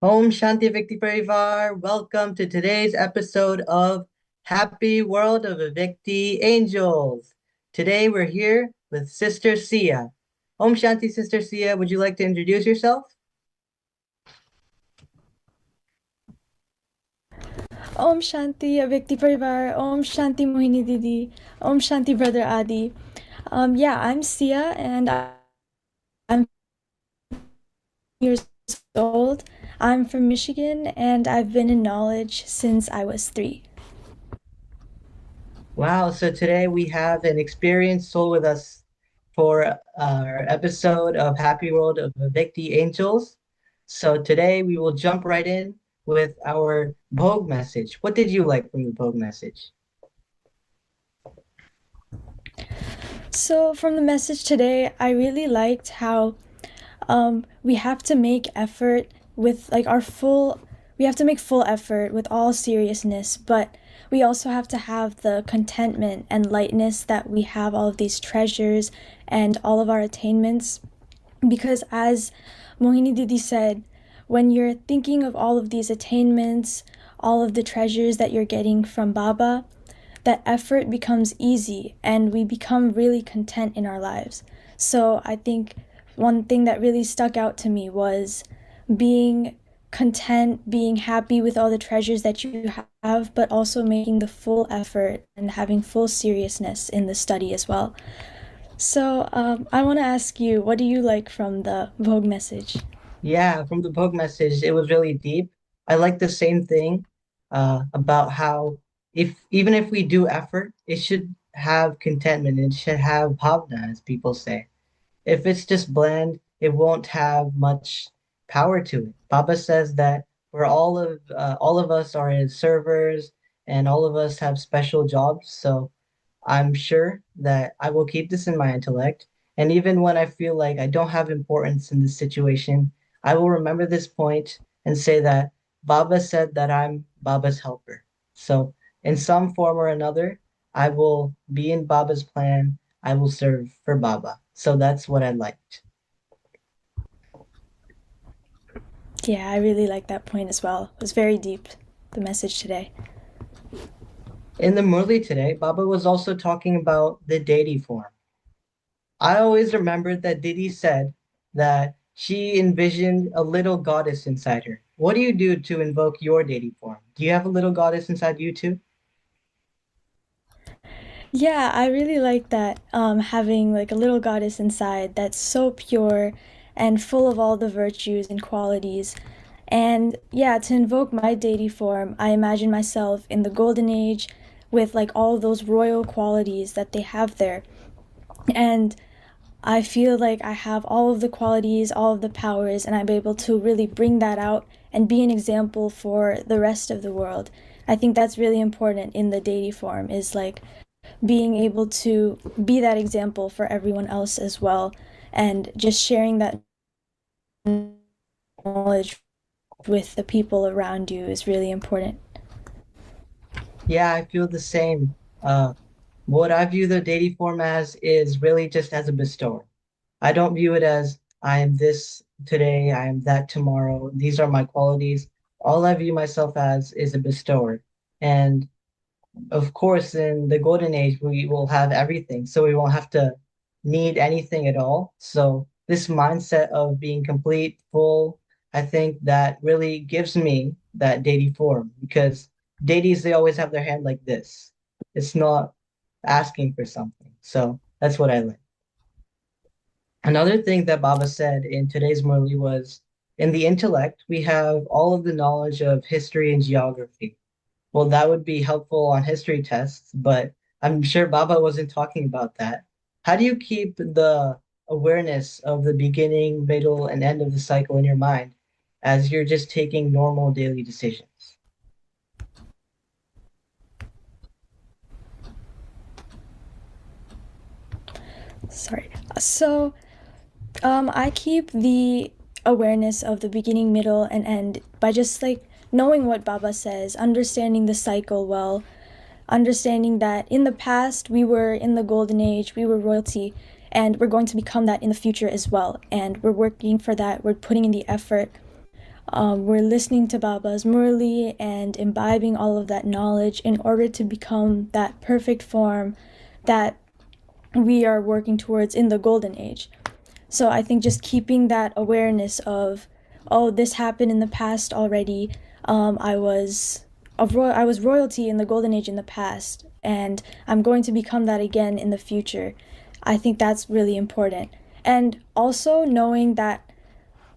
Om Shanti Avyakti Parivar. Welcome to today's episode of Happy World of Avyakti Angels. Today we're here with Sister Sia. Om Shanti, Sister Sia. Would you like to introduce yourself? Om Shanti, Avyakti Parivar. Om Shanti, Mohini Didi. Om Shanti, Brother Adi. Yeah, I'm Sia, and I'm years old. I'm from Michigan, and I've been in knowledge since I was 3. Wow, so today we have an experienced soul with us for our episode of Happy World of Avyakti Angels. So today we will jump right in with our Bhog message. What did you like from the Bhog message? So, from the message today, I really liked how we have to make effort with like our full we have to make full effort with all seriousness, but we also have to have the contentment and lightness that we have all of these treasures and all of our attainments, because as Mohini Didi said, when you're thinking of all of these attainments, all of the treasures that you're getting from Baba, that effort becomes easy and we become really content in our lives. So I think one thing that really stuck out to me was being content, being happy with all the treasures that you have, but also making the full effort and having full seriousness in the study as well. So I want to ask you, what do you like from the Vogue message? Yeah, from the book message, it was really deep. I like the same thing about how if even if we do effort, it should have contentment. It should have bhavna, as people say. If it's just bland, it won't have much power to it. Baba says that we're all of us are his servers, and all of us have special jobs. So I'm sure that I will keep this in my intellect. And even when I feel like I don't have importance in this situation, I will remember this point and say that Baba said that I'm Baba's helper. So, in some form or another, I will be in Baba's plan. I will serve for Baba. So, that's what I liked. Yeah, I really like that point as well. It was very deep, the message today. In the Murli today, Baba was also talking about the deity form. I always remembered that Didi said that she envisioned a little goddess inside her. What do you do to invoke your deity form? Do you have a little goddess inside you too? Yeah, I really like that, having like a little goddess inside that's so pure and full of all the virtues and qualities. And yeah, to invoke my deity form, I imagine myself in the golden age with like all those royal qualities that they have there. And I feel like I have all of the qualities, all of the powers, and I'm able to really bring that out and be an example for the rest of the world. I think that's really important in the deity form, is like being able to be that example for everyone else as well, and just sharing that knowledge with the people around you is really important. Yeah, I feel the same. What I view the deity form as is really just as a bestower. I don't view it as I am this today, I am that tomorrow. These are my qualities. All I view myself as is a bestower. And of course, in the golden age, we will have everything, so we won't have to need anything at all. So this mindset of being complete, full, I think that really gives me that deity form because deities, they always have their hand like this. It's not asking for something. So that's what I like. Another thing that Baba said in today's Murli was in the intellect, we have all of the knowledge of history and geography. Well, that would be helpful on history tests, but I'm sure Baba wasn't talking about that. How do you keep the awareness of the beginning, middle, and end of the cycle in your mind as you're just taking normal daily decisions? Sorry. So I keep the awareness of the beginning, middle, and end by just like knowing what Baba says, understanding the cycle well, understanding that in the past we were in the golden age, we were royalty, and we're going to become that in the future as well. And we're working for that, we're putting in the effort. we're listening to Baba's Murli and imbibing all of that knowledge in order to become that perfect form that we are working towards in the golden age. So I think just keeping that awareness of, oh, this happened in the past already. I was I was royalty in the golden age in the past, and I'm going to become that again in the future. I think that's really important. And also knowing that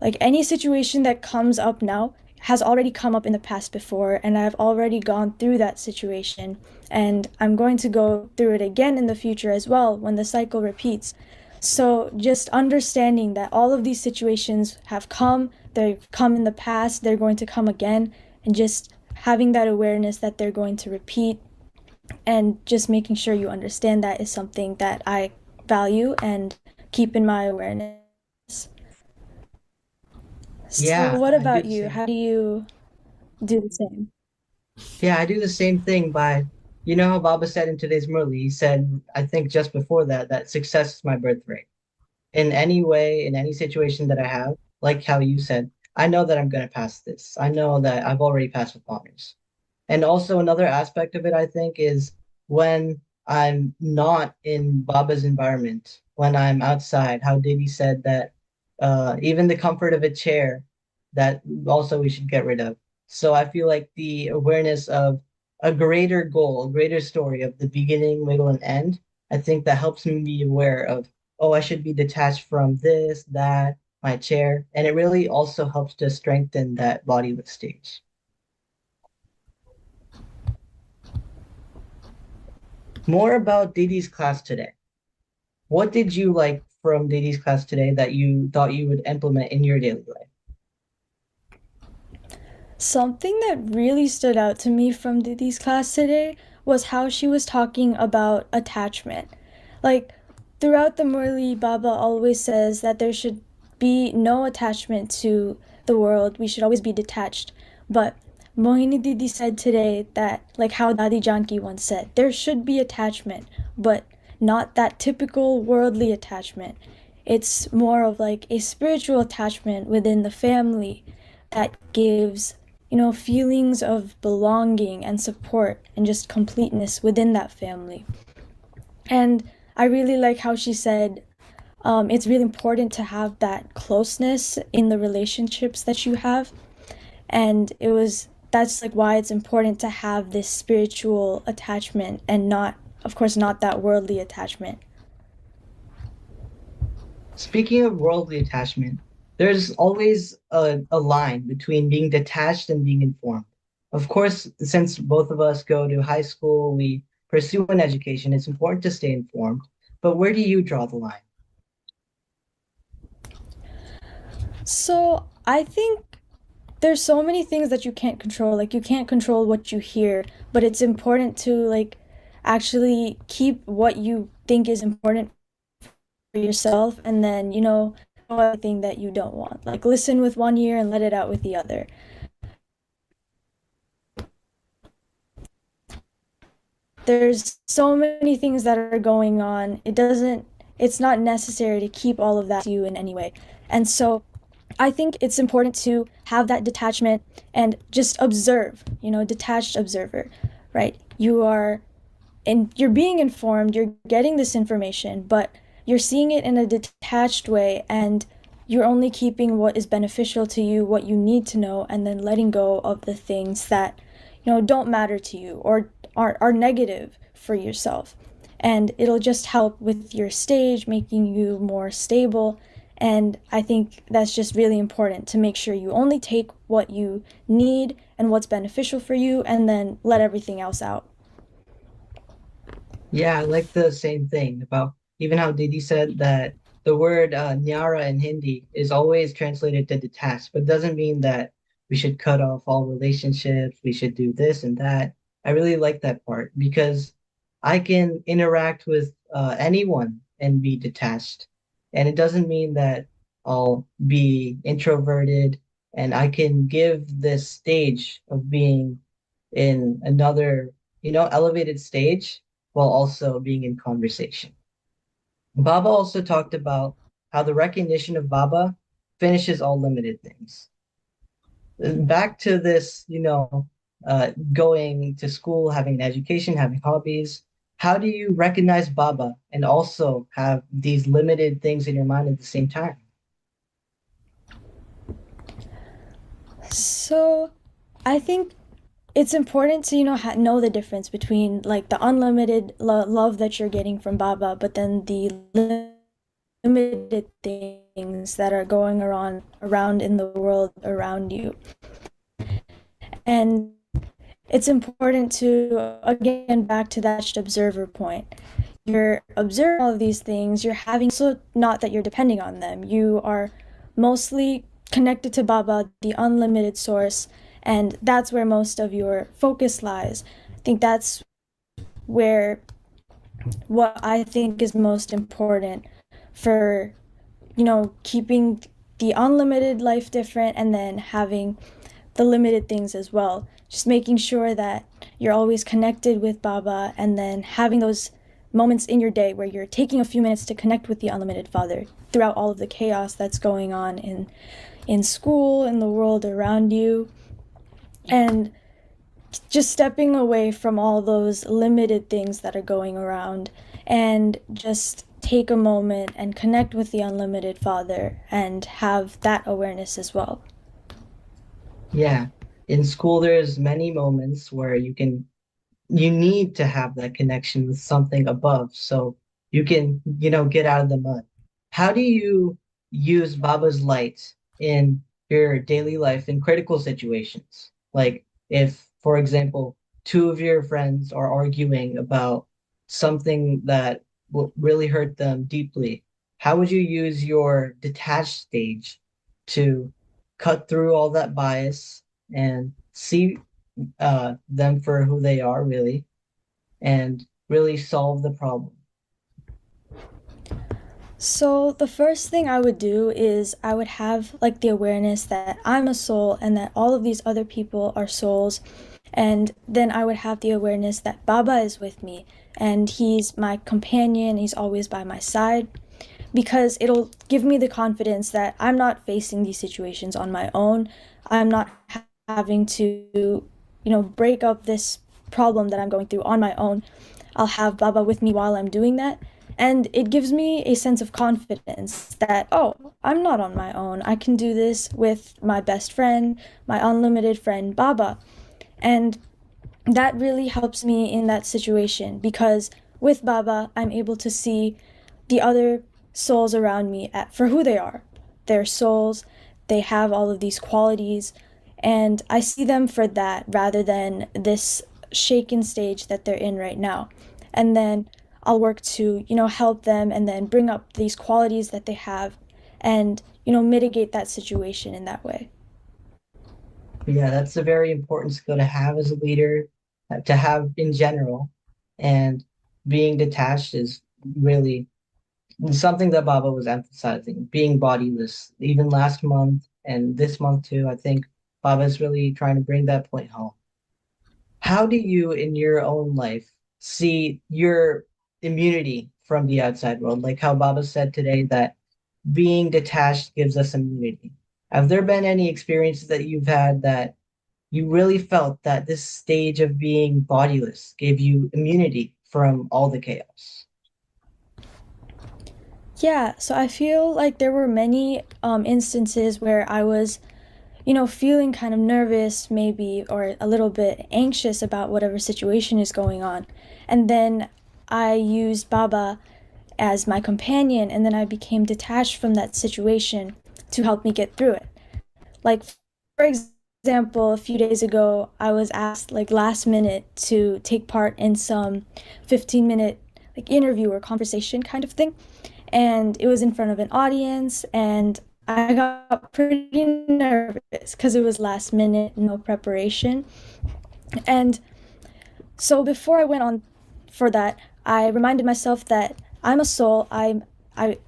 like any situation that comes up now has already come up in the past before, and I've already gone through that situation, and I'm going to go through it again in the future as well when the cycle repeats. So just understanding that all of these situations have come, they've come in the past, they're going to come again, and just having that awareness that they're going to repeat, and just making sure you understand that is something that I value and keep in my awareness. So, Yeah, what I do about the you? same. How do you do the same? Yeah, I do the same thing by, you know how Baba said in today's Murli, he said, I think just before that, that success is my birthright. In any way, in any situation that I have, like how you said, I know that I'm going to pass this. I know that I've already passed with honors. And also another aspect of it, I think, is when I'm not in Baba's environment, when I'm outside, how Didi said that even the comfort of a chair, that also we should get rid of. So I feel like the awareness of a greater goal, a greater story of the beginning, middle, and end, I think that helps me be aware of, oh, I should be detached from this, that, my chair. And it really also helps to strengthen that bodylift stage. More about Didi's class today. What did you like from Didi's class today that you thought you would implement in your daily life? Something that really stood out to me from Didi's class today was how she was talking about attachment. Like, throughout the Murli, Baba always says that there should be no attachment to the world. We should always be detached. But Mohini Didi said today that, like how Dadi Janki once said, there should be attachment, but not that typical worldly attachment. It's more of like a spiritual attachment within the family that gives, feelings of belonging and support and just completeness within that family. And I really like how she said it's really important to have that closeness in the relationships that you have. And that's like why it's important to have this spiritual attachment and not, of course, not that worldly attachment. Speaking of worldly attachment, there's always a line between being detached and being informed. Of course, since both of us go to high school, we pursue an education, it's important to stay informed. But where do you draw the line? So I think there's so many things that you can't control. Like you can't control what you hear, but it's important to like actually keep what you think is important for yourself, and then everything that you don't want. Like listen with one ear and let it out with the other. There's so many things that are going on. It's not necessary to keep all of that to you in any way. And so I think it's important to have that detachment and just observe, detached observer, right? You're being informed, you're getting this information, but you're seeing it in a detached way, and you're only keeping what is beneficial to you, what you need to know, and then letting go of the things that don't matter to you or are negative for yourself. And it'll just help with your stage, making you more stable. And I think that's just really important to make sure you only take what you need and what's beneficial for you, and then let everything else out. Yeah, I like the same thing about even how Didi said that the word nyara in Hindi is always translated to detached, but doesn't mean that we should cut off all relationships, we should do this and that. I really like that part because I can interact with anyone and be detached. And it doesn't mean that I'll be introverted, and I can give this stage of being in another, elevated stage while also being in conversation. Baba also talked about how the recognition of Baba finishes all limited things. back to this, going to school, having an education, having hobbies. How do you recognize Baba and also have these limited things in your mind at the same time? So, I think it's important to know the difference between like the unlimited love that you're getting from Baba, but then the limited things that are going around in the world around you. And it's important to, again, back to that observer point. You're observing all of these things, you're having, so not that you're depending on them. You are mostly connected to Baba, the unlimited source, and that's where most of your focus lies. I think that's where what I think is most important for, keeping the unlimited life different and then having the limited things as well. Just making sure that you're always connected with Baba and then having those moments in your day where you're taking a few minutes to connect with the unlimited Father throughout all of the chaos that's going on in school, in the world around you, and just stepping away from all those limited things that are going around and just take a moment and connect with the unlimited Father and have that awareness as well. Yeah, in school, there's many moments where you need to have that connection with something above so you can, get out of the mud. How do you use Baba's light in your daily life in critical situations? Like if, for example, two of your friends are arguing about something that will really hurt them deeply, how would you use your detached stage to cut through all that bias and see them for who they are really and really solve the problem? So, the first thing I would do is I would have like the awareness that I'm a soul and that all of these other people are souls. And then I would have the awareness that Baba is with me and he's my companion, he's always by my side, because it'll give me the confidence that I'm not facing these situations on my own. I'm not having to, break up this problem that I'm going through on my own. I'll have Baba with me while I'm doing that. And it gives me a sense of confidence that, oh, I'm not on my own. I can do this with my best friend, my unlimited friend, Baba. And that really helps me in that situation because with Baba, I'm able to see the other souls around me for who they are. They're souls, they have all of these qualities, and I see them for that rather than this shaken stage that they're in right now. And then I'll work to, help them and then bring up these qualities that they have and, mitigate that situation in that way. Yeah, that's a very important skill to have as a leader, to have in general. And being detached is really something that Baba was emphasizing, being bodiless. Even last month and this month too, I think Baba is really trying to bring that point home. How do you, in your own life, see your immunity from the outside world? Like how Baba said today that being detached gives us immunity. Have there been any experiences that you've had that you really felt that this stage of being bodiless gave you immunity from all the chaos? Yeah, so I feel like there were many instances where I was, feeling kind of nervous, maybe, or a little bit anxious about whatever situation is going on. And then I used Baba as my companion, and then I became detached from that situation to help me get through it. Like, for example, a few days ago, I was asked, like, last minute to take part in some 15-minute, like, interview or conversation kind of thing. And it was in front of an audience, and I got pretty nervous because it was last minute, no preparation. And so before I went on for that, I reminded myself that I'm a soul. I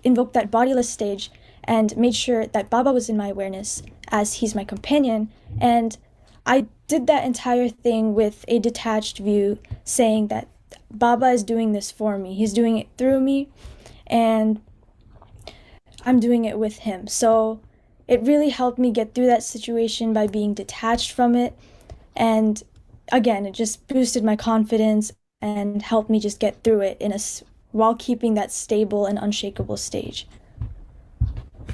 invoked that bodiless stage and made sure that Baba was in my awareness as he's my companion. And I did that entire thing with a detached view, saying that Baba is doing this for me. He's doing it through me, and I'm doing it with him. So it really helped me get through that situation by being detached from it. And again, it just boosted my confidence and helped me just get through it while keeping that stable and unshakable stage.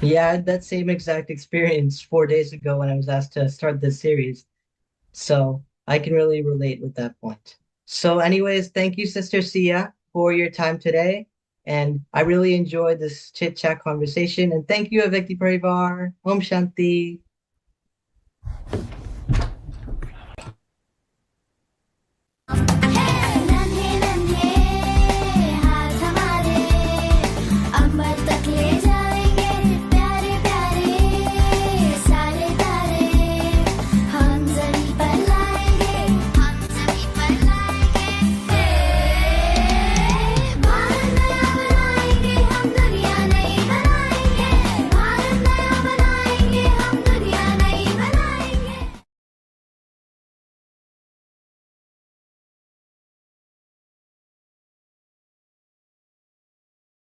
Yeah, I had that same exact experience 4 days ago when I was asked to start this series. So I can really relate with that point. So, anyways, thank you, Sister Sia, for your time today. And I really enjoyed this chit chat conversation. And thank you, Avyakti Parivar. Om Shanti.